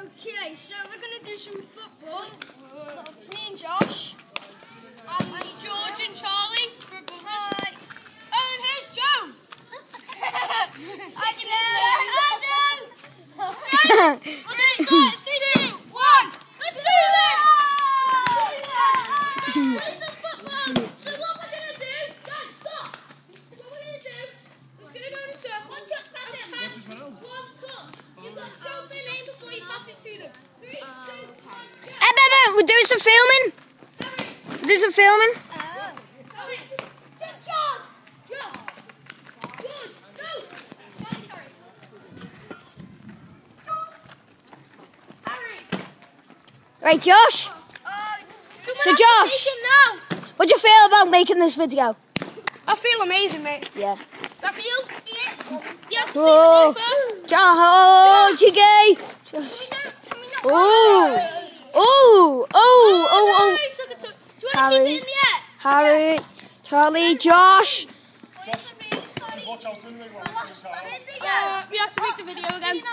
Okay, so we're going to do some football. It's me and Josh. And George and Charlie. Hi. Oh, and here's Joe. Hi, Joe. Right, we're going to start. 3, 2, 1. Let's do this. Let's play some football. So what we're going to do, guys, stop. What we're going to do, we're going to go in a circle. One touch, pass it, pass. One touch. You've got to shout their name before you pass it to them. 3, 2, 1, go. Hey, Bebe, we're doing some filming. We're doing some filming. Right, Josh. So, Josh, what do you feel about making this video? I feel amazing, mate. Yeah. I feel? Yeah. Oh, Josh, you gay. Oh. Harry, Harry, Charlie, Josh. We have to make the video again.